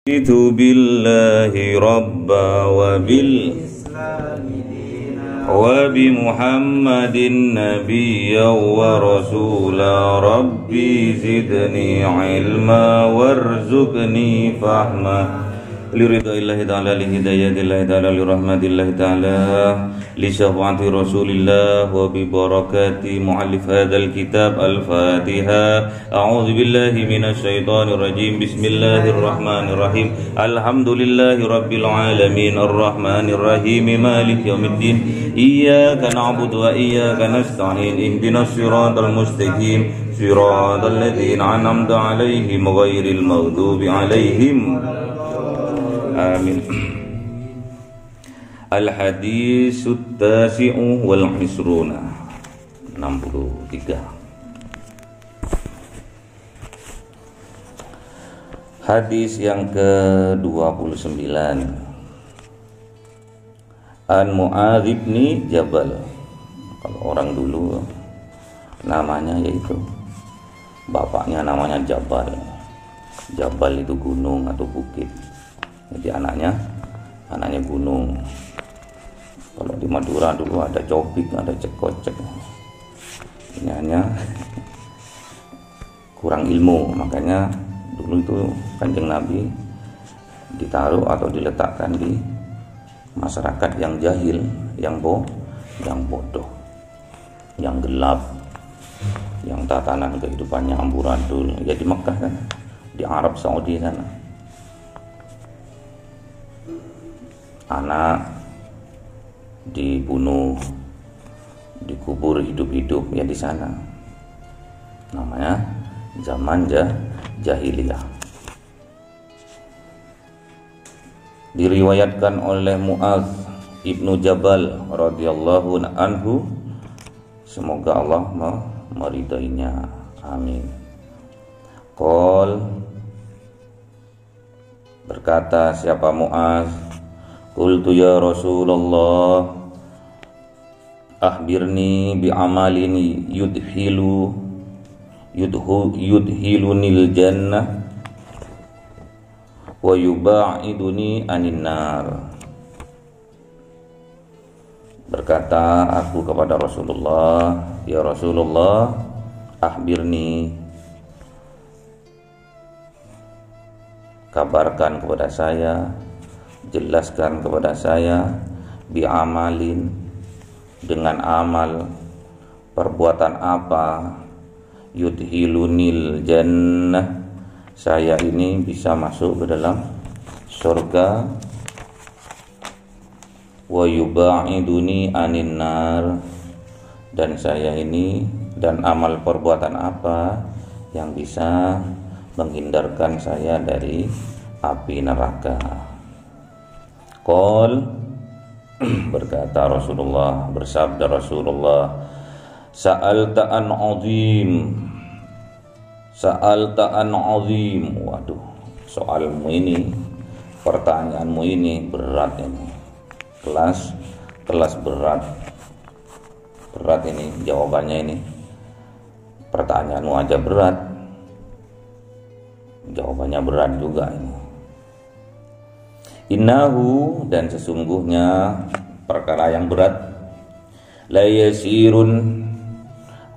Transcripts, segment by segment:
Itu billahi rabba wa bi Muhammadin nabiyya wa rasula rabbi zidni ilma warzuqni fahma liridaillahi ta'ala lihidayatillahi ta'ala lirahmatillahi ta'ala li syafa'ati rasulillah wa bi barakati muallif hadzal kitab al-Fatiha. A'udzu billahi minasy syaithanir rajim. Bismillahirrahmanirrahim. Alhamdulillahi rabbil alamin arrahmanir rahim maliki yaumiddin. Iyyaka na'budu wa iyyaka nasta'in. Ihdinas siratal mustaqim. Siratal ladzina an'amta 'alaihim ghairil maghdubi 'alaihim. Amin. Al-hadisut tasi'u wal isruna 63. Hadis yang ke-29. An Mu'adz bin Jabal. Kalau orang dulu namanya yaitu bapaknya namanya Jabal. Jabal itu gunung atau bukit. Jadi anaknya gunung. Kalau di Madura dulu ada cobik, ada cekocek. Ini hanya kurang ilmu, makanya dulu itu Kanjeng Nabi ditaruh atau diletakkan di masyarakat yang jahil, yang bodoh, yang gelap, yang tatanan kehidupannya amburadul. Ya di Mekah kan, di Arab Saudi sana. Anak dibunuh, dikubur hidup-hidup ya di sana. Namanya zaman jahiliyah. Diriwayatkan oleh Mu'adz ibnu Jabal radhiyallahu anhu, semoga Allah meridainya. Amin. Qol, berkata siapa Mu'adz, qultu ya Rasulullah, akhbirni bi amalin yudhilunil jannah wa yuba'iduni anin nar. Berkata aku kepada Rasulullah, ya Rasulullah, akhbirni, kabarkan kepada saya, jelaskan kepada saya, bi amalin, dengan amal, perbuatan apa, yudhilunil jannah, saya ini bisa masuk ke dalam surga, wa yuba'iduni anin nar, dan saya ini, dan amal perbuatan apa yang bisa menghindarkan saya dari api neraka. Qol, berkata Rasulullah, bersabda Rasulullah, sa'alta an azim. Waduh, soalmu ini, pertanyaanmu ini berat ini. Kelas berat ini jawabannya ini. Pertanyaanmu aja berat, jawabannya berat juga ini. Innahu, dan sesungguhnya perkara yang berat, la yasirun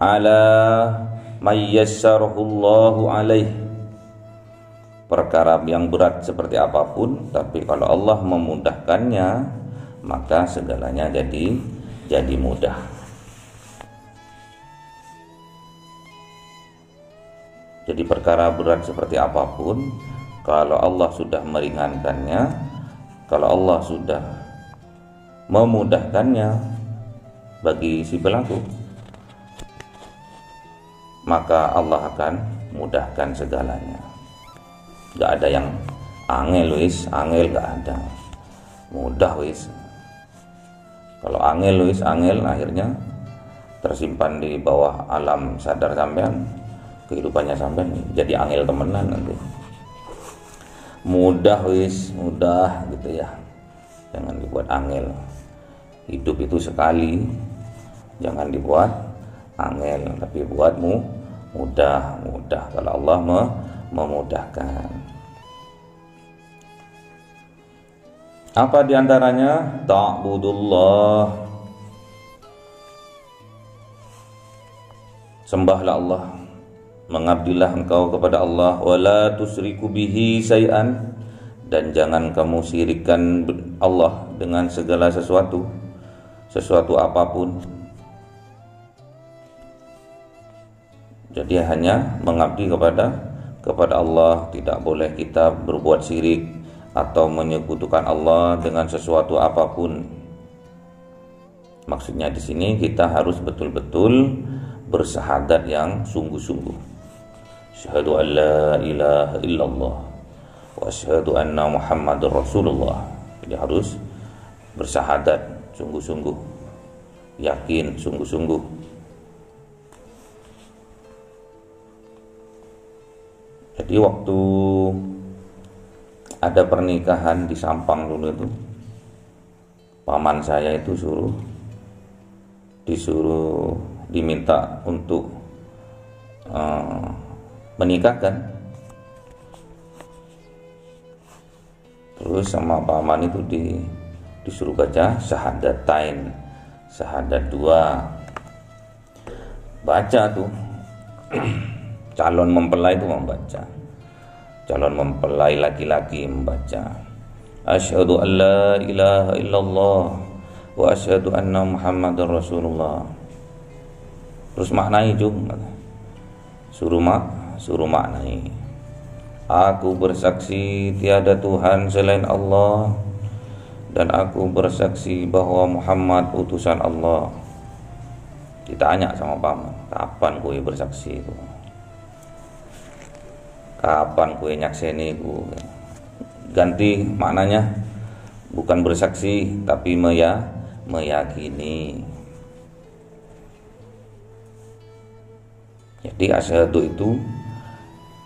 ala may yassarahullahu alaih, perkara yang berat seperti apapun, tapi kalau Allah memudahkannya, maka segalanya jadi mudah. Jadi perkara berat seperti apapun, kalau Allah sudah meringankannya, kalau Allah sudah memudahkannya bagi si pelaku, maka Allah akan mudahkan segalanya. Gak ada yang angel gak ada. Mudah Kalau angel akhirnya tersimpan di bawah alam sadar sampean, kehidupannya sampean jadi angel temenan nanti. Mudah gitu ya. Jangan dibuat angel. Hidup itu sekali, jangan dibuat angel, tapi buatmu mudah kalau Allah memudahkan. Apa diantaranya? Ta'budullah, sembahlah Allah, mengabdilah engkau kepada Allah, wala tusriku bihi syai'an, dan jangan kamu syirikkan Allah dengan segala sesuatu apapun. Jadi hanya mengabdi kepada Allah, tidak boleh kita berbuat syirik atau menyekutukan Allah dengan sesuatu apapun. Maksudnya di sini kita harus betul-betul bersyahadat yang sungguh-sungguh. Syahadu an la ilaha illallah wa asyhadu anna Muhammadur Rasulullah. Jadi harus bersyahadat sungguh-sungguh, yakin sungguh-sungguh. Jadi waktu ada pernikahan di Sampang dulu itu, paman saya itu disuruh diminta untuk menikahkan. Terus sama paman itu disuruh baca syahadatain, syahadat 2. Baca tuh calon mempelai itu membaca. Calon mempelai laki-laki membaca asyhadu an la ilaha illallah wa asyhadu anna Muhammadar Rasulullah. Terus maknai juga, suruh maknai. Aku bersaksi tiada Tuhan selain Allah, dan aku bersaksi bahwa Muhammad utusan Allah. Ditanya sama paman, kapan kue bersaksi itu? Kapan kue nyakseni ku? Ganti maknanya, bukan bersaksi tapi meyakini. Jadi asyhadu itu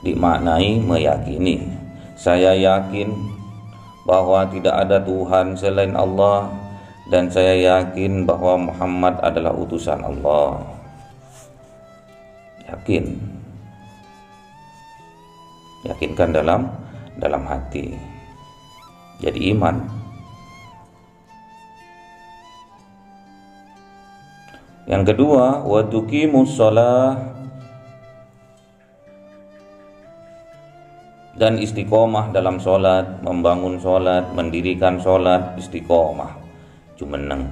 dimaknai meyakini. Saya yakin bahwa tidak ada Tuhan selain Allah, dan saya yakin bahwa Muhammad adalah utusan Allah. Yakinkan dalam hati, jadi iman. Yang kedua, wa tuqimus shalah, dan istiqomah dalam sholat, membangun sholat, mendirikan sholat, istiqomah, jumeneng.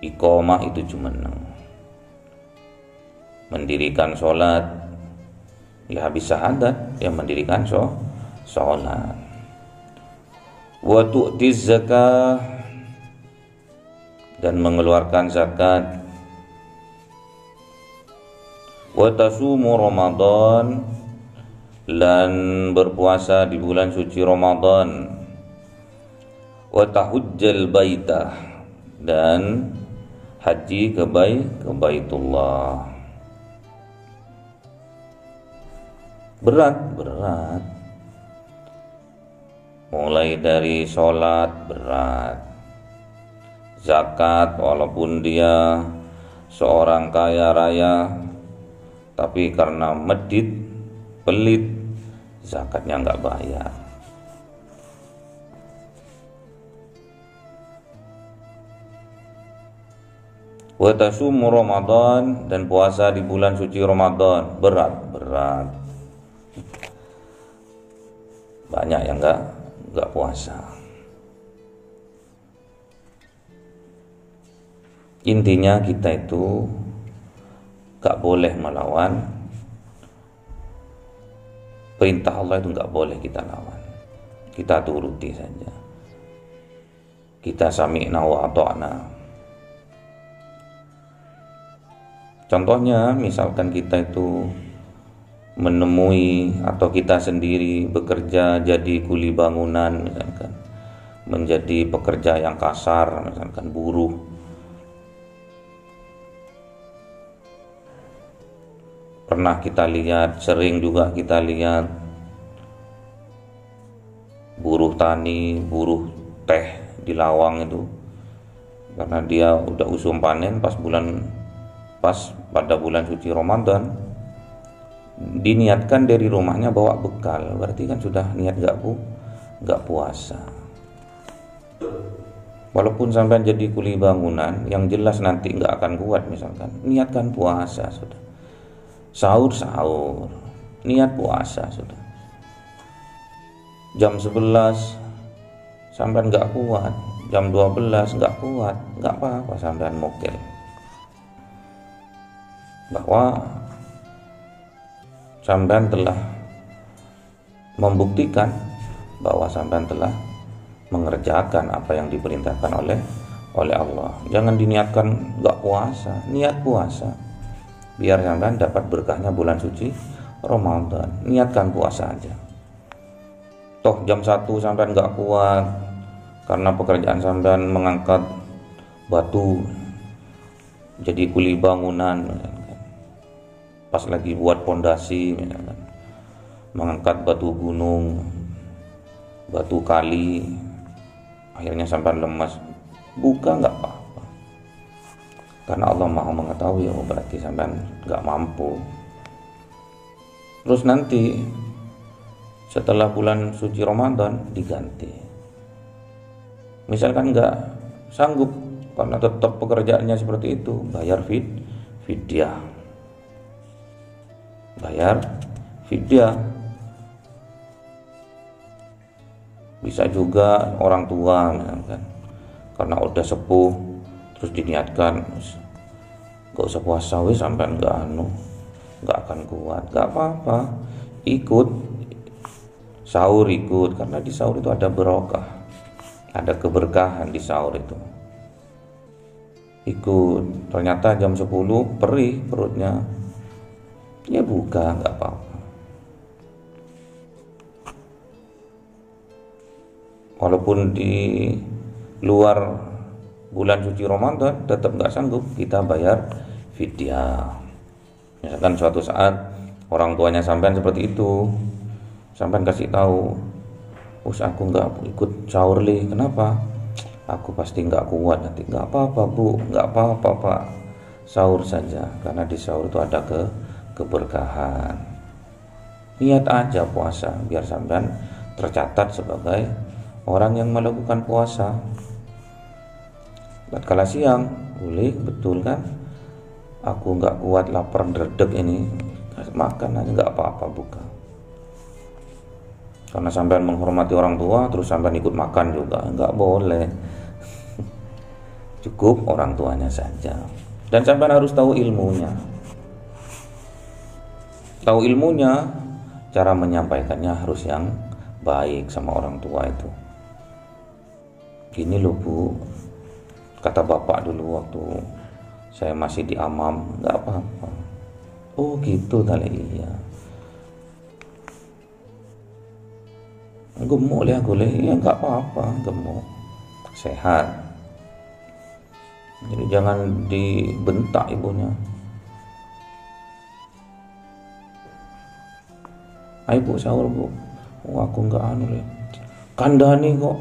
Iqomah itu jumeneng. Mendirikan sholat, ya habis syahadat, ya mendirikan sholat. Wa tu'tiz zakah, dan mengeluarkan zakat. Wa tasumu Ramadan, dan berpuasa di bulan suci Ramadan. Wa tahujjal baitah, dan haji ke Baitullah. Berat. Mulai dari sholat berat, zakat walaupun dia seorang kaya raya, tapi karena medit, pelit, zakatnya nggak bayar. Wa tasumu Ramadan, dan puasa di bulan suci Ramadan. Berat. Banyak yang nggak puasa. Intinya kita itu nggak boleh melawan perintah Allah, itu nggak boleh kita lawan. Kita turuti saja. Kita sami'na wa ata'na. Contohnya, misalkan kita itu menemui atau kita sendiri bekerja jadi kuli bangunan, misalkan menjadi pekerja yang kasar, misalkan buruh. Pernah kita lihat, sering juga kita lihat buruh tani, buruh teh di Lawang itu, karena dia udah usum panen pas pada bulan suci Ramadan, diniatkan dari rumahnya bawa bekal, berarti kan sudah niat gak puasa. Walaupun sampai jadi kuli bangunan, yang jelas nanti nggak akan kuat. Misalkan niatkan puasa sudah, sahur niat puasa sudah, jam 11 sampai nggak kuat, jam 12 nggak kuat, nggak apa-apa sampai mokel, bahwa sampean telah membuktikan bahwa sampean telah mengerjakan apa yang diperintahkan oleh Allah. Jangan diniatkan nggak puasa, niat puasa biar sampean dapat berkahnya bulan suci Ramadan. Niatkan puasa aja. Toh jam 1 sampean nggak kuat karena pekerjaan sampean mengangkat batu jadi kuli bangunan, pas lagi buat pondasi, mengangkat batu gunung, batu kali, akhirnya sampai lemas, buka nggak apa-apa, karena Allah Maha mengetahui. Oh, berarti sampai nggak mampu. Terus nanti setelah bulan suci Ramadan diganti. Misalkan nggak sanggup karena tetap pekerjaannya seperti itu, bayar fidyah, bayar fidyah. Bisa juga orang tua, kan, karena udah sepuh terus diniatkan gak usah puasa sampai nggak akan kuat, nggak apa-apa, ikut sahur, ikut, karena di sahur itu ada barokah, ada keberkahan di sahur itu. Ikut, ternyata jam 10 perih perutnya, ya buka, nggak apa-apa. Walaupun di luar bulan suci Ramadan tetap nggak sanggup, kita bayar fidyah. Misalkan suatu saat orang tuanya sampean seperti itu, sampean kasih tahu, "Us, aku nggak ikut sahur li, kenapa? Aku pasti nggak kuat nanti." "Nggak apa-apa bu, nggak apa-apa pak, sahur saja, karena di sahur itu ada keberkahan." Niat aja puasa biar sampean tercatat sebagai orang yang melakukan puasa. Tatkala siang boleh, betul kan, aku nggak kuat, lapar dredeg ini, makan aja nggak apa-apa, buka. Karena sampean menghormati orang tua terus sampean ikut makan juga nggak boleh. Cukup orang tuanya saja. Dan sampean harus tahu ilmunya. Tahu ilmunya, cara menyampaikannya harus yang baik sama orang tua itu. "Gini loh bu, kata bapak dulu waktu saya masih di Amam." "Nggak apa-apa." "Oh gitu tali." "Iya." "Gemuk ya boleh." "Iya nggak apa-apa, gemuk, sehat." Jadi jangan dibentak ibunya. "Ayo bu sahur bu." "Oh aku nggak ya, kandani kok."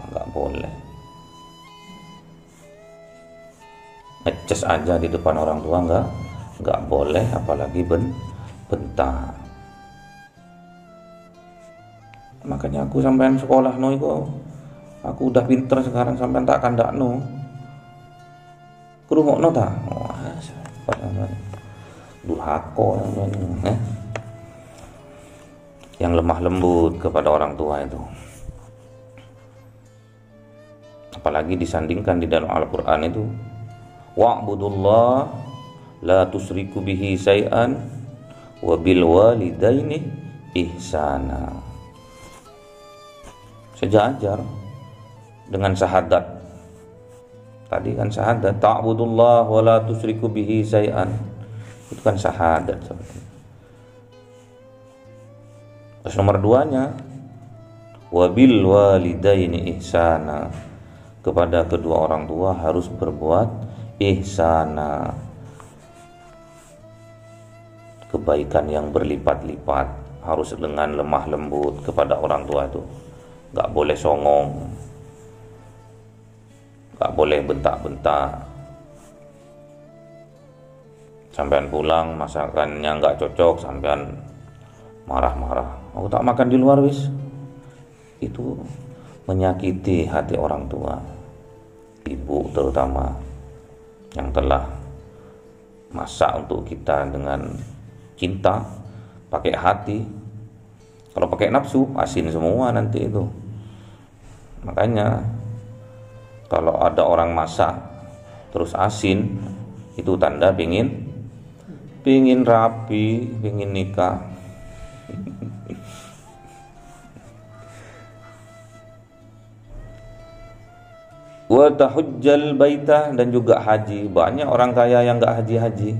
Nggak boleh. Ngeces aja di depan orang tua nggak boleh, apalagi bentak. Makanya aku sampean sekolah kok, aku udah pinter sekarang, sampean tak kandakno. Krungokno ta? Wah, durhaka yang lemah lembut kepada orang tua itu. Apalagi disandingkan di dalam Al-Quran itu, wa'budullah la tusriku bihi syai'an wa bil walidaini ihsana. Sejajar dengan syahadat. Tadi kan syahadat, ta'budullah wa la tusriku bihi syai'an. Itu kan syahadat. Terus nomor 2-nya, wa bil walidaini ihsana. Kepada kedua orang tua harus berbuat ihsana, kebaikan yang berlipat-lipat, harus dengan lemah lembut kepada orang tua itu. Gak boleh songong, gak boleh bentak-bentak. Sampean pulang masakannya gak cocok, sampean marah-marah, "Aku tak makan di luar wis." Itu menyakiti hati orang tua, ibu terutama, yang telah masak untuk kita dengan cinta, pakai hati. Kalau pakai nafsu, asin semua nanti itu. Makanya kalau ada orang masak terus asin, itu tanda pingin rapi, pingin nikah. Wa tahujjal baita, dan juga haji. Banyak orang kaya yang enggak haji-haji.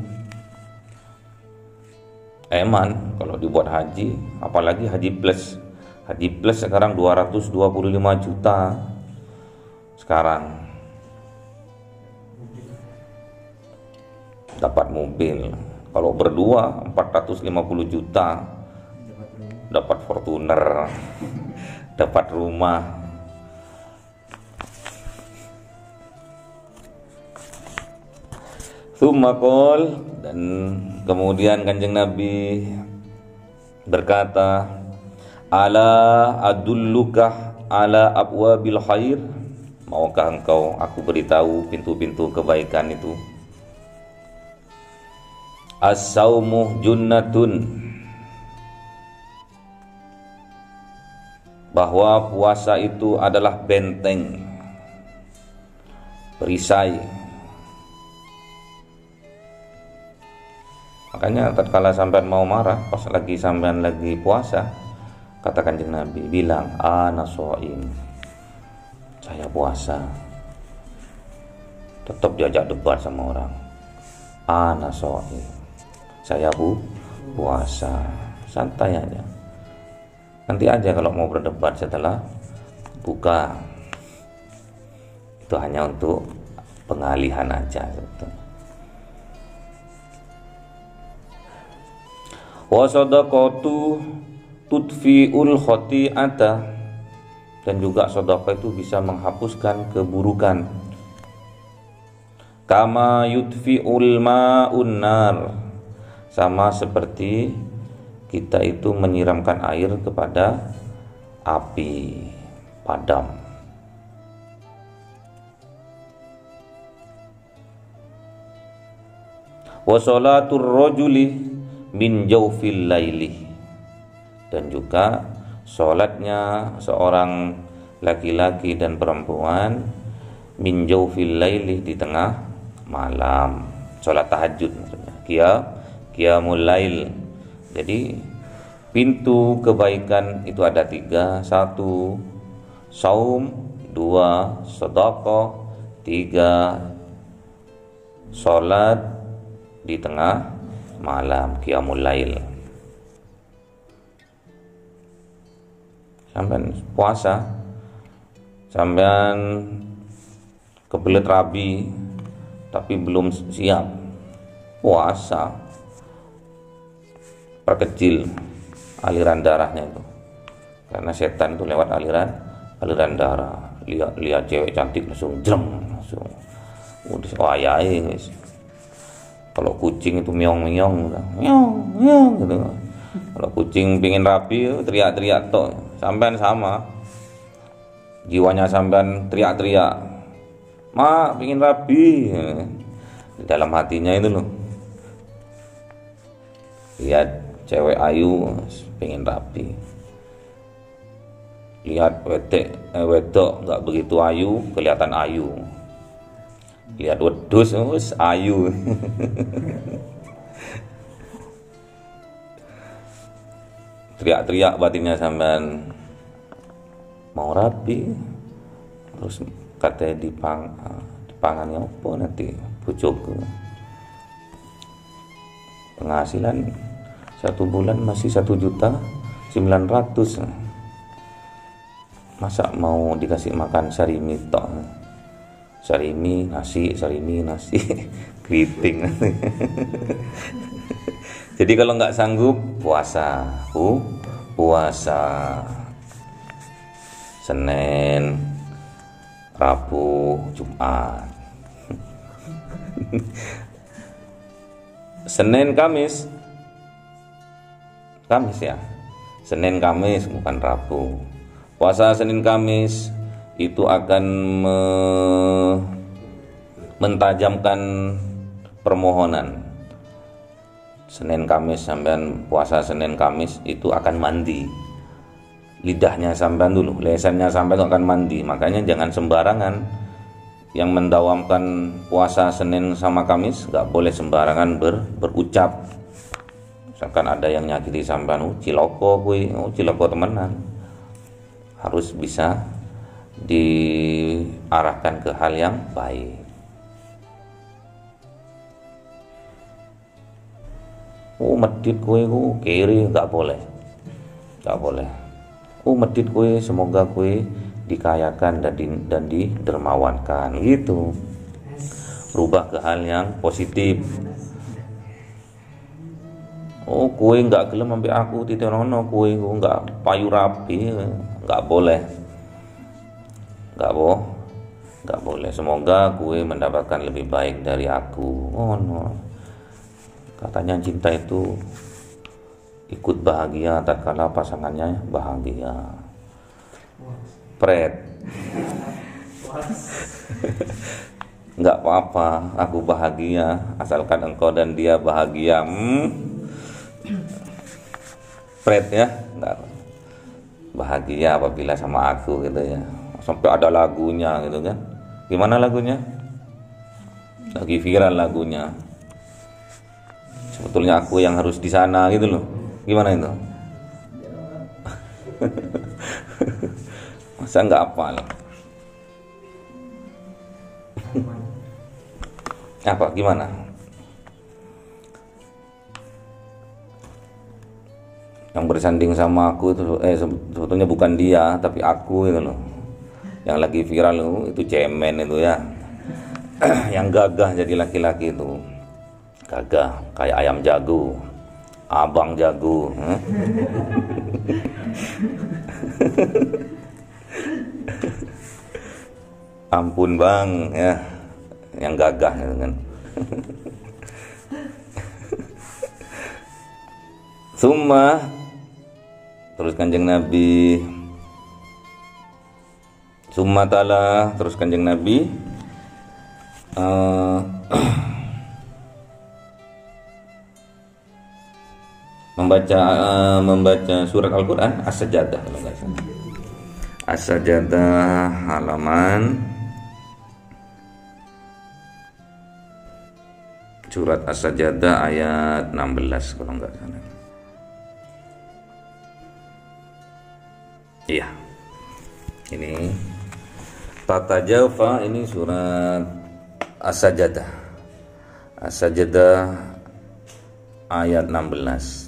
Eman kalau dibuat haji, apalagi haji plus. Haji plus sekarang 225 juta. Sekarang dapat mobil. Kalau berdua 450 juta. Dapat Fortuner. Dapat rumah. Tsumma dan kemudian Kanjeng Nabi berkata, ala adulluka ala abwabil khair, maukah engkau aku beritahu pintu-pintu kebaikan itu? As-saumu junnatun, bahwa puasa itu adalah benteng, perisai. Makanya tatkala sampean mau marah, pas lagi sampean lagi puasa, kata Kanjeng Nabi, bilang ana shaim, saya puasa. Tetap diajak debat sama orang, ana shaim, saya puasa. Santai aja. Nanti aja kalau mau berdebat setelah buka. Itu hanya untuk pengalihan aja sebetulnya. Wa shadaqatu tudfi'ul khati'ata, dan juga sedekah itu bisa menghapuskan keburukan. Kama yudfi'ul ma'un nar, sama seperti kita itu menyiramkan air kepada api padam. Wa sholatur rajuli min jawfil laili, dan juga sholatnya seorang laki-laki dan perempuan min jawfil laili, di tengah malam, sholat tahajud maksudnya, qiyamul lail. Jadi pintu kebaikan itu ada 3, 1 saum, 2 sedekah, 3 sholat di tengah malam, qiyamul lail. Sampean puasa, sampean kebelet rabi tapi belum siap puasa, perkecil aliran darahnya itu, karena setan itu lewat aliran darah. Lihat cewek cantik langsung langsung udah ayai guys. Kalau kucing itu meong gitu. Kalau kucing pingin rapi, teriak-teriak toh. Sampean sama, jiwanya sampean teriak-teriak, "Ma, pingin rapi." Di dalam hatinya itu loh. Lihat cewek ayu, pingin rapi. Lihat wedok nggak begitu ayu, kelihatan ayu. Lihat wedus, ayu. Teriak-teriak batinnya sampean mau rapi, terus katanya dipangannya apa nanti bojoku. Penghasilan 1 bulan masih 1.900.000. Masa mau dikasih makan sarimi tok? Sarimi nasi keriting. Jadi kalau nggak sanggup puasa Senin, Rabu, Jumat. Senin, Kamis ya. Senin, Kamis bukan Rabu. Puasa Senin, Kamis, itu akan mentajamkan permohonan. Senin Kamis sampean puasa Senin Kamis itu akan mandi. Lidahnya sampean dulu, lesannya sampean akan mandi. Makanya jangan sembarangan yang mendawamkan puasa Senin sama Kamis, nggak boleh sembarangan berucap. Misalkan ada yang nyakiti sampean, ciloko kuwi, ciloko temenan. Harus bisa diarahkan ke hal yang baik. Medit kue ku kiri, nggak boleh, nggak boleh. Medit kue, semoga kue dikayakan dan didermawankan, gitu. Rubah ke hal yang positif. Kue nggak gelem sampai aku titenono, kue ku nggak payu rapi, nggak boleh, nggak boleh. Semoga kue mendapatkan lebih baik dari aku. No. Katanya cinta itu ikut bahagia tatkala pasangannya bahagia. Pret. Nggak apa-apa, aku bahagia asalkan engkau dan dia bahagia. Pret ya, nggak bahagia apabila sama aku gitu ya. Sampai ada lagunya gitu kan. Gimana lagunya? Lagi viral lagunya. Sebetulnya aku yang harus di sana gitu loh. Gimana itu? Masa nggak hafal? Apa? Gimana? Yang bersanding sama aku itu sebetulnya bukan dia, tapi aku gitu loh. Yang lagi viral itu cemen itu ya. Yang gagah jadi laki-laki itu. Gagah kayak ayam jago, abang jago. Ampun bang ya, yang gagah gitu kan. Summa, terus kanjeng Nabi, summa tala, terus kanjeng Nabi membaca surat Al-Quran As-Sajadah kalau nggak salah. As-Sajadah halaman surat As-Sajadah ayat 16 kalau nggak salah. Iya. Ini Tata Jafa, ini surat As-Sajadah. As-Sajadah ayat 16.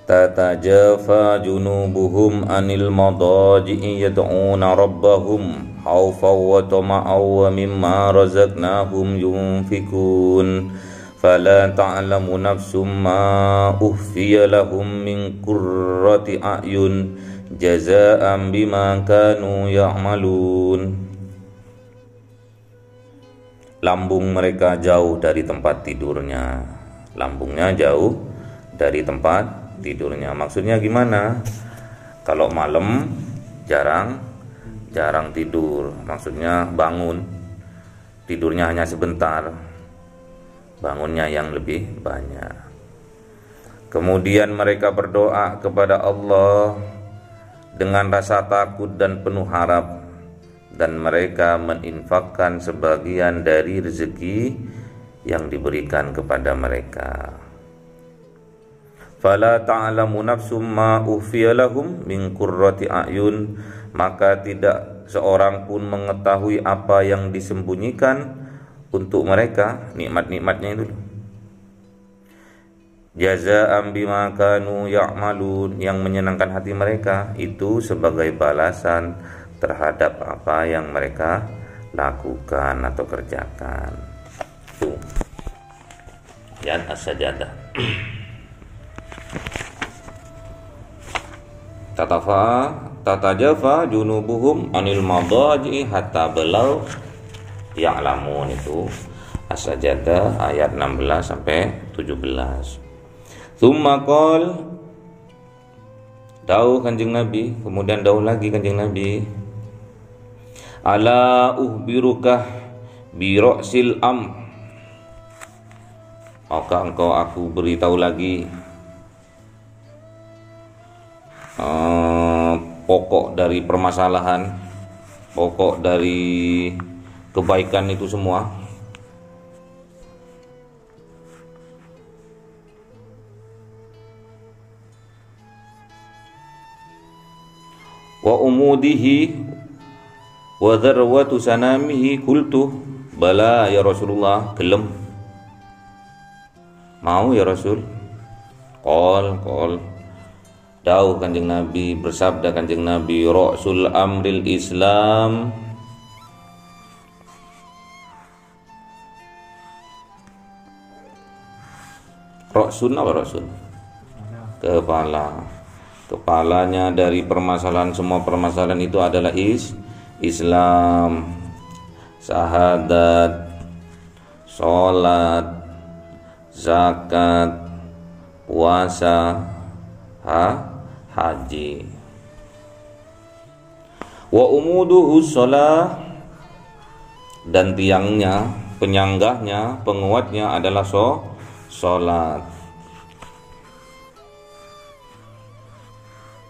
Tatajafa junubuhum anil madaji'i yad'una rabbahum khawfan wa tama'an wa mimma razaqnahum yunfikun fala ta'lamu nafsum ma ukhfiya lahum min qurrati a'yun jazaa'an bima kanu ya'malun. Lambung mereka jauh dari tempat tidurnya. Lambungnya jauh dari tempat tidurnya. Maksudnya gimana? Kalau malam jarang tidur. Maksudnya bangun, tidurnya hanya sebentar, bangunnya yang lebih banyak. Kemudian mereka berdoa kepada Allah dengan rasa takut dan penuh harap, dan mereka meninfakkan sebagian dari rezeki yang diberikan kepada mereka. Fala ta'lamu nafsum ma ukhfiya lahum min qurrati a'yun, maka tidak seorang pun mengetahui apa yang disembunyikan untuk mereka, nikmat-nikmatnya itu. Jazaa'an bima kanu ya'malun, yang menyenangkan hati mereka itu sebagai balasan terhadap apa yang mereka lakukan atau kerjakan. Itu ayat As-Sajadah. Tatajafa junubuhum anil madaji hatta belau ya'lamun, itu As-Sajadah ayat 16 sampai 17. Tsumma qol, dawuh Kanjeng Nabi, kemudian dawuh lagi Kanjeng Nabi, Ala uhbirukah bi ra'sil maka engkau aku beritahu lagi pokok dari permasalahan, pokok dari kebaikan itu semua. Wa umudihi wa dzarwatu sanamihi, qultu bala ya Rasulullah, gelem, mau ya Rasul. Qol dawuh Kanjeng Nabi, bersabda Kanjeng Nabi, ra'sul amril Islam, ra'sun apa ra'sun? Kepalanya dari permasalahan, semua permasalahan itu adalah Islam, syahadat, sholat, zakat, puasa, haji. Wa umuduhu sholah, dan tiangnya, penyanggahnya, penguatnya adalah sholat.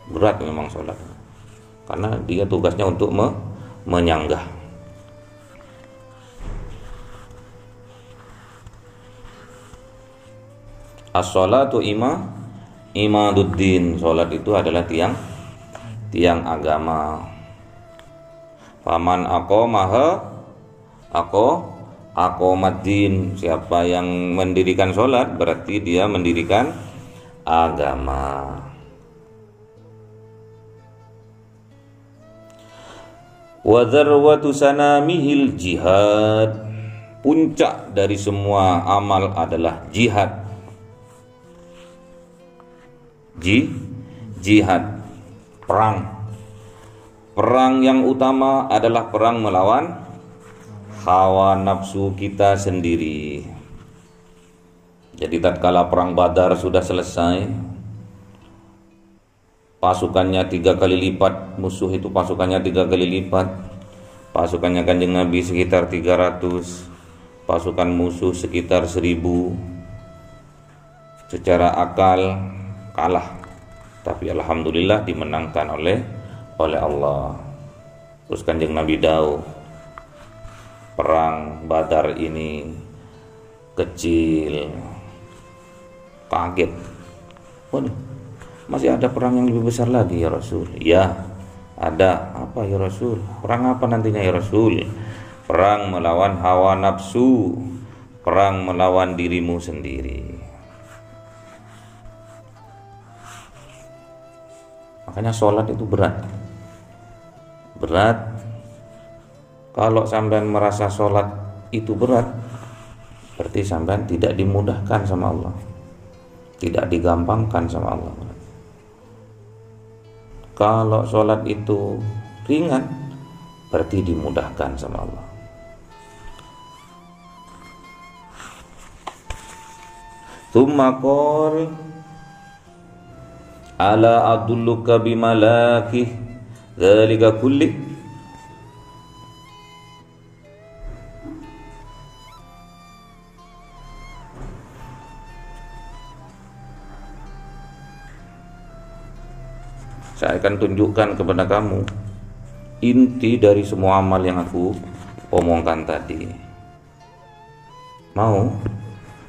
Berat memang sholat, karena dia tugasnya untuk menyanggah. As-sholatu imaduddin, sholat itu adalah tiang agama. Faman aqomaha aqomaddin, siapa yang mendirikan sholat berarti dia mendirikan agama. Wa dzarwatu sanamihil jihad, puncak dari semua amal adalah jihad. Jihad, perang yang utama adalah perang melawan hawa nafsu kita sendiri. Jadi tatkala perang Badar sudah selesai, pasukannya 3 kali lipat, musuh itu pasukannya 3 kali lipat, pasukannya Kanjeng Nabi sekitar 300, pasukan musuh sekitar 1000. Secara akal kalah, tapi alhamdulillah dimenangkan oleh Allah. Terus Kanjeng Nabi dawuh, perang Badar ini kecil. Kaget, waduh, masih ada perang yang lebih besar lagi ya Rasul? Ya, ada. Apa ya Rasul? Perang apa nantinya ya Rasul? Perang melawan hawa nafsu, perang melawan dirimu sendiri. Makanya sholat itu berat. Kalau sampean merasa sholat itu berat, berarti sampean tidak dimudahkan sama Allah, tidak digampangkan sama Allah. Kalau sholat itu ringan, berarti dimudahkan sama Allah. Tsumma qol ala adulluka bimalaki dzalika kulli, saya akan tunjukkan kepada kamu inti dari semua amal yang aku omongkan tadi. Mau?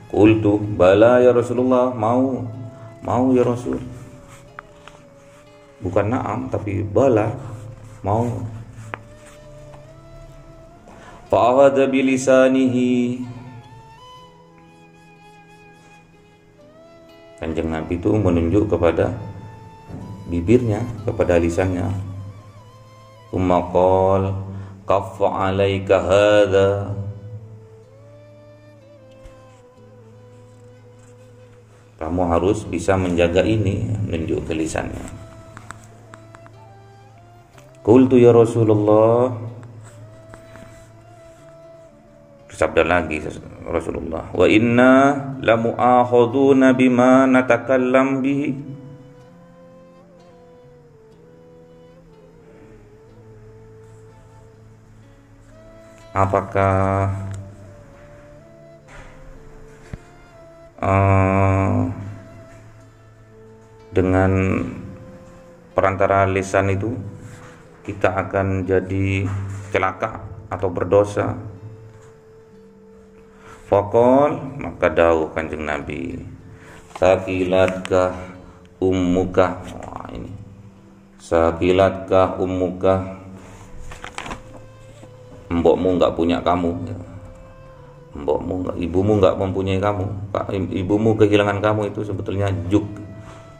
Qultu bala ya Rasulullah, mau ya Rasul. Bukan na'am tapi bala, mau. Fa'awada bilisanihi, Kanjeng Nabi itu menunjuk kepada bibirnya, kepada lisannya. Ummaqal kaffa alaika hadha, kamu harus bisa menjaga ini, menunjuk ke lisannya. Qultu ya Rasulullah, bersabda lagi Rasulullah, wa inna lamu'akhaduna bima natakallam bihi, apakah dengan perantara lisan itu kita akan jadi celaka atau berdosa? Faqal, maka dawuh Kanjeng Nabi, sakilatkah ummuka. Wah, ini sakilatkah ummuka, mbokmu nggak punya kamu, mbokmu, ibumu nggak mempunyai kamu, ibumu kehilangan kamu. Itu sebetulnya juk,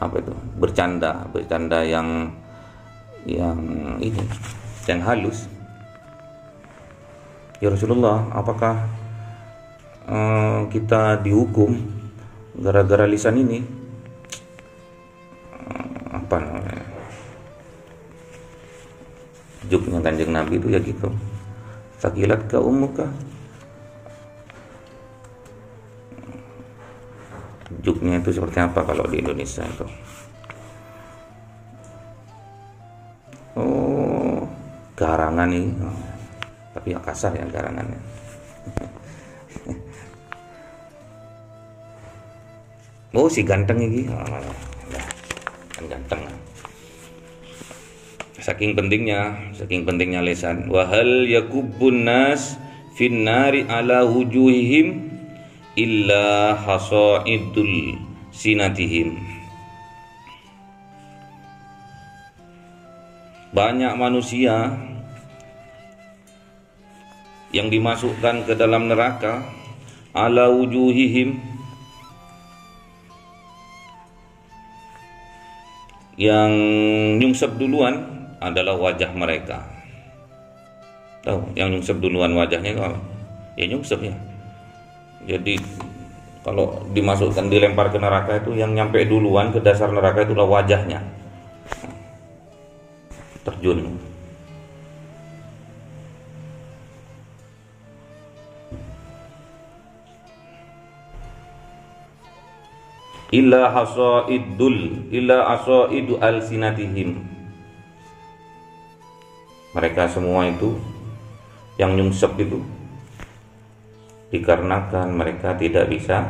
apa itu, bercanda yang ini, yang halus. Ya Rasulullah, apakah kita dihukum gara-gara lisan ini? Apa namanya, juknya Kanjeng Nabi itu ya gitu, sakilat ka ummuka. Juknya itu seperti apa kalau di Indonesia itu? Oh, garangan nih, tapi ya kasar ya garangannya. Oh, si ganteng ini, kan ganteng. Saking pentingnya lisan. Wahal yakubun nas finnari ala wujuhihim illa hasaidul sinatihim. Banyak manusia yang dimasukkan ke dalam neraka ala wujuhihim, yang nyungsep duluan adalah wajah mereka. Tahu yang nyungsep duluan wajahnya itu apa? Ya nyungsep ya. Jadi kalau dimasukkan, dilempar ke neraka itu yang nyampe duluan ke dasar neraka itulah wajahnya. Terjun. Illa asaidu alsinatihim. Mereka semua itu yang nyungsep itu dikarenakan mereka tidak bisa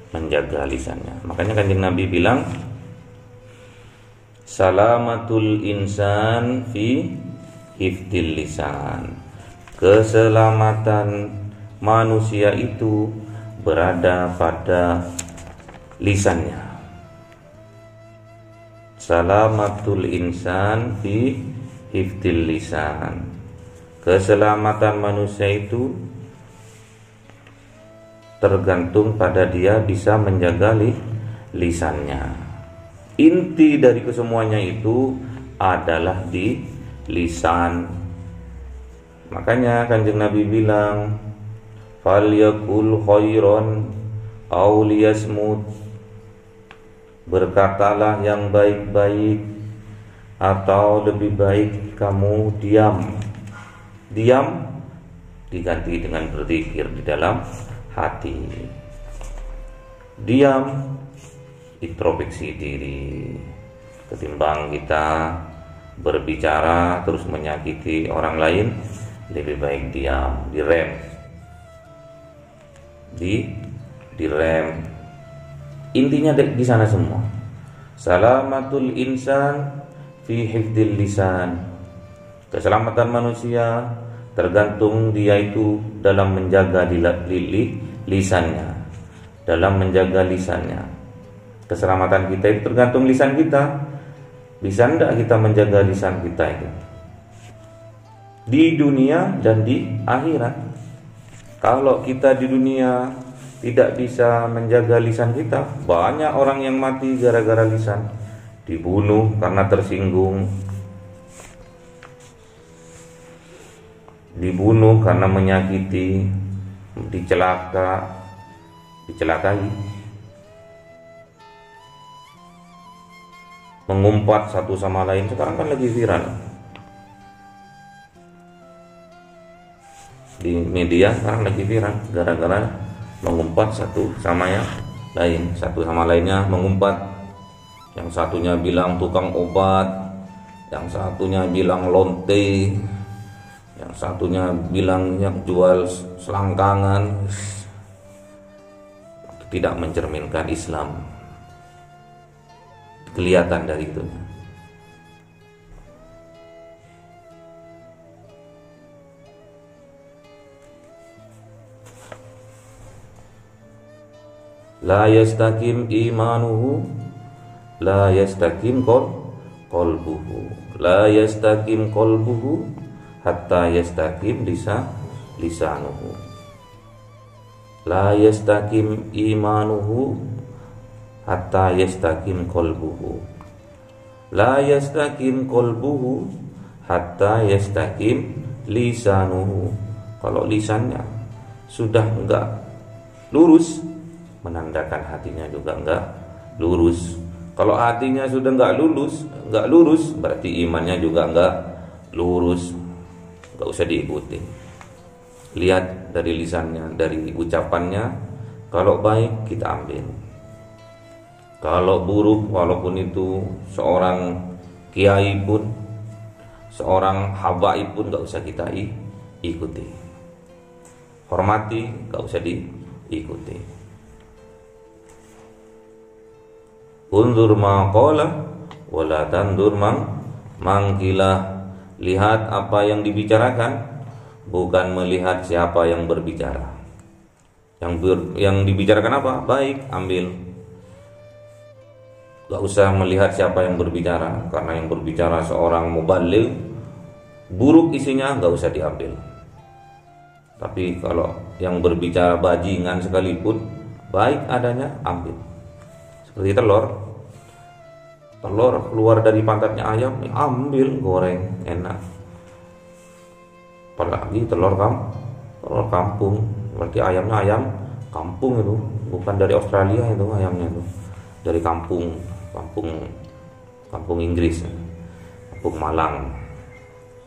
menjaga lisannya. Makanya Kanjeng Nabi bilang, salamatul insan fi hifdil lisan. Keselamatan manusia itu berada pada lisannya. Salamatul insan fi hifdil lisan. Keselamatan manusia itu tergantung pada dia bisa menjaga lisannya. Inti dari kesemuanya itu adalah di lisan. Makanya Kanjeng Nabi bilang, falyakul khairan aw liyasmut. Berkatalah yang baik-baik atau lebih baik kamu diam. Diam diganti dengan berzikir di dalam hati. Diam, introspeksi diri, ketimbang kita berbicara terus menyakiti orang lain, lebih baik diam, direm. Intinya di sana semua. Salamatul insan fi hifdil lisan. Keselamatan manusia tergantung dia itu dalam menjaga lisannya, dalam menjaga lisannya. Keselamatan kita itu tergantung lisan kita. Bisa enggak kita menjaga lisan kita itu di dunia dan di akhirat? Kalau kita di dunia tidak bisa menjaga lisan kita, banyak orang yang mati gara-gara lisan, dibunuh karena tersinggung, dibunuh karena menyakiti, dicelakai, mengumpat satu sama lain. Sekarang kan lagi viral di media, sekarang lagi viral gara-gara mengumpat satu sama yang lain, satu sama lainnya mengumpat. Yang satunya bilang tukang obat, yang satunya bilang lonte, yang satunya bilang yang jual selangkangan, tidak mencerminkan Islam, kelihatan dari itu. La yastaqim imanuhu, la yastaqim qalbuhu, la yastaqim qalbuhu hatta yastaqim lisanuhu. La yastaqim imanuhu hatta yastaqim qalbuhu, la yastaqim qalbuhu hatta yastaqim lisanuhu. Kalau lisannya sudah enggak lurus, menandakan hatinya juga enggak lurus. Kalau hatinya sudah enggak lurus, berarti imannya juga enggak lurus. Enggak usah diikuti. Lihat dari lisannya, dari ucapannya. Kalau baik kita ambil. Kalau buruk, walaupun itu seorang kiai pun, seorang habaib pun, enggak usah kita ikuti. Hormati, enggak usah diikuti. Undur ma qala wala tandur mangkilah. Lihat apa yang dibicarakan, bukan melihat siapa yang berbicara. Yang dibicarakan apa? Baik, ambil. Gak usah melihat siapa yang berbicara, karena yang berbicara seorang mubaligh, buruk isinya gak usah diambil. Tapi kalau yang berbicara bajingan sekalipun, baik adanya, ambil. Seperti telur keluar dari pantatnya ayam, ambil, goreng, enak. Apalagi telur kampung, berarti ayamnya ayam kampung itu, bukan dari Australia itu ayamnya itu, dari kampung Inggris, kampung Malang.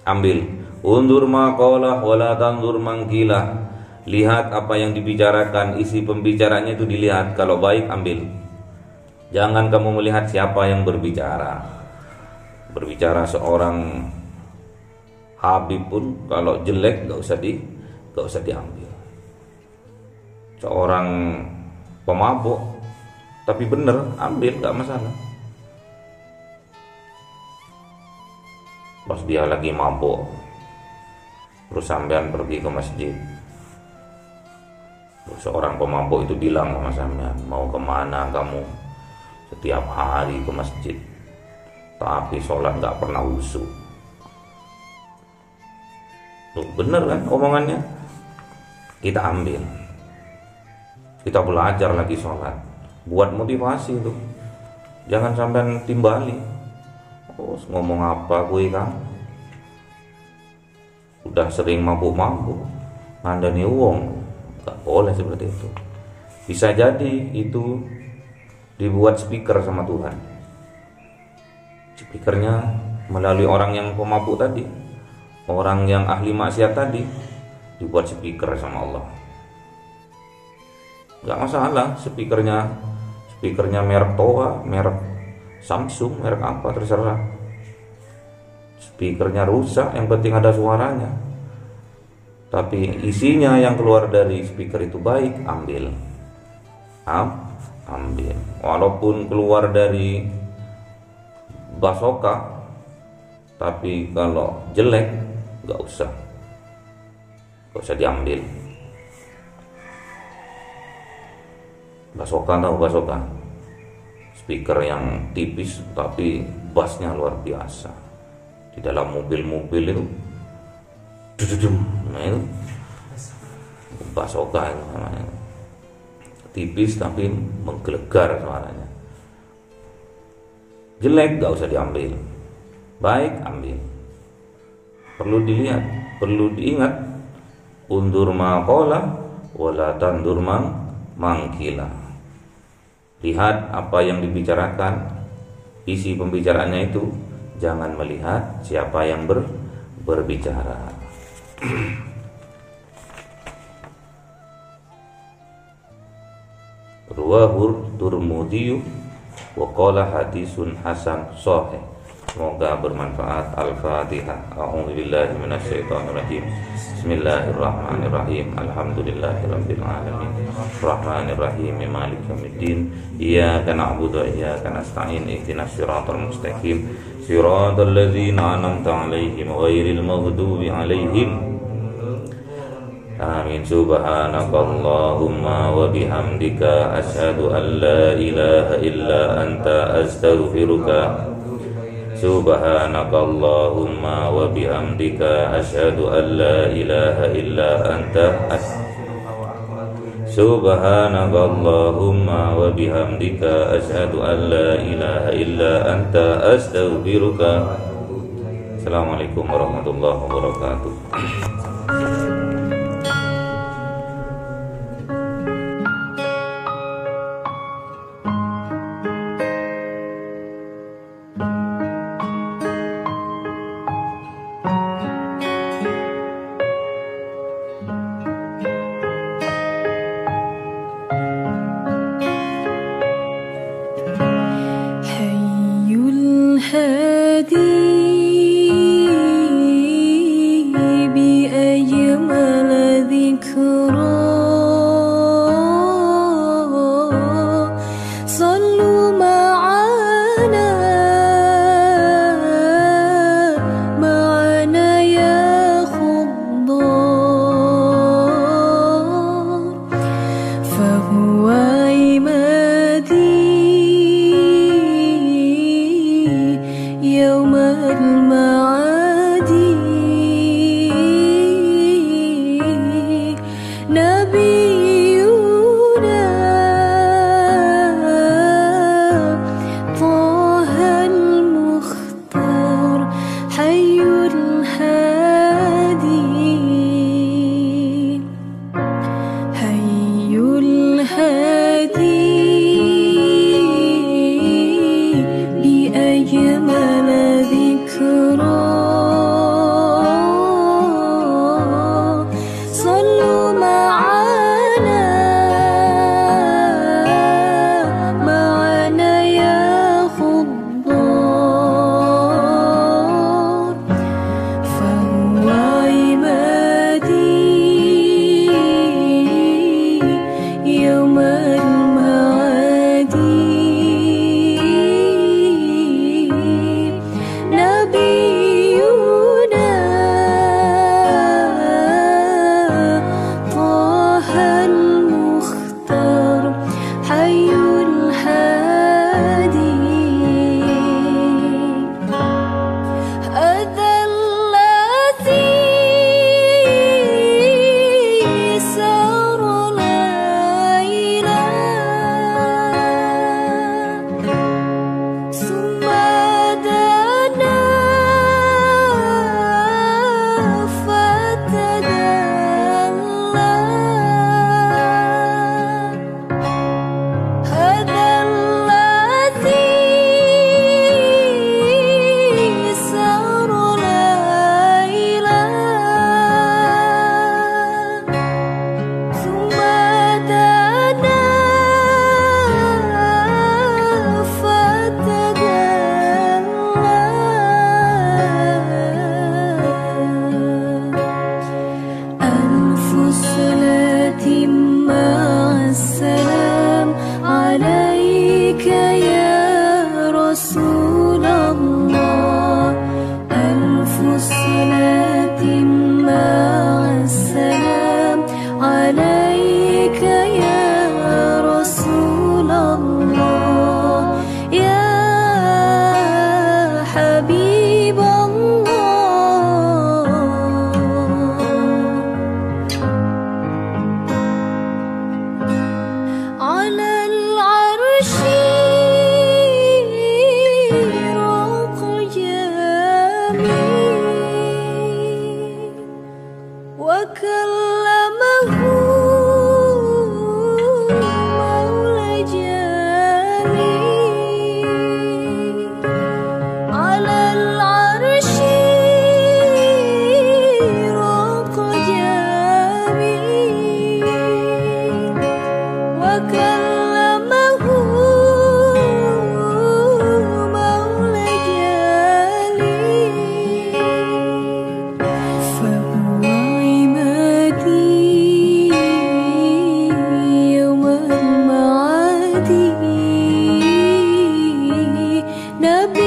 Ambil. Undur maqalah wala tandur mangkilah. Lihat apa yang dibicarakan, isi pembicaranya itu dilihat. Kalau baik ambil. Jangan kamu melihat siapa yang berbicara. Berbicara seorang habib pun kalau jelek gak usah diambil. Seorang pemabuk tapi bener, ambil, gak masalah. Pas dia lagi mabuk, terus sampean pergi ke masjid, terus seorang pemabuk itu bilang sama sampean, mau kemana kamu? Setiap hari ke masjid, tapi sholat gak pernah khusyuk. Tuh, bener kan omongannya? Kita ambil, kita belajar lagi sholat, buat motivasi tuh. Jangan sampai timbali, oh ngomong apa gue kan, udah sering mabuk-mabuk, ngandani uang. Gak boleh seperti itu. Bisa jadi itu dibuat speaker sama Tuhan. Speakernya melalui orang yang pemabuk tadi, orang yang ahli maksiat tadi, dibuat speaker sama Allah. Gak masalah speakernya merek Toa, merek Samsung, merek apa terserah. Speakernya rusak, yang penting ada suaranya. Tapi isinya yang keluar dari speaker itu baik, ambil. Ambil. Walaupun keluar dari basoka, tapi kalau jelek gak usah diambil. Basoka, tahu basoka? Speaker yang tipis tapi bassnya luar biasa. Di dalam mobil-mobil itu, nah itu basoka itu namanya. Tipis tapi menggelegar suaranya. Jelek gak usah diambil, baik ambil. Perlu dilihat, perlu diingat. Undur maqala wala tandur mangkila. Lihat apa yang dibicarakan, isi pembicaraannya itu. Jangan melihat siapa yang berbicara. Ruwahul Turmudi wa qala hadisun hasan sahih. Semoga bermanfaat. Al-Fatihah. A'udzubillahi minasyaitonirrajim. Bismillahirrahmanirrahim. Alhamdulillahirabbil alamin. Rahmanirrahim. Maliki yaumiddin. Iyyaka na'budu wa iyyaka nasta'in. Ihdinas siratal mustaqim. Siratal ladzina an'amta 'alaihim ghairil maghdubi 'alaihim. Amin. Subhanakallahumma wa bihamdika asyhadu an la ilaha illa anta astaghfiruka. Subhanakallahumma wa bihamdika asyhadu an la ilaha illa anta Subhanakallahumma wa bihamdika asyhadu an la ilaha illa anta astaghfiruka. Assalamualaikum warahmatullahi wabarakatuh. Nabi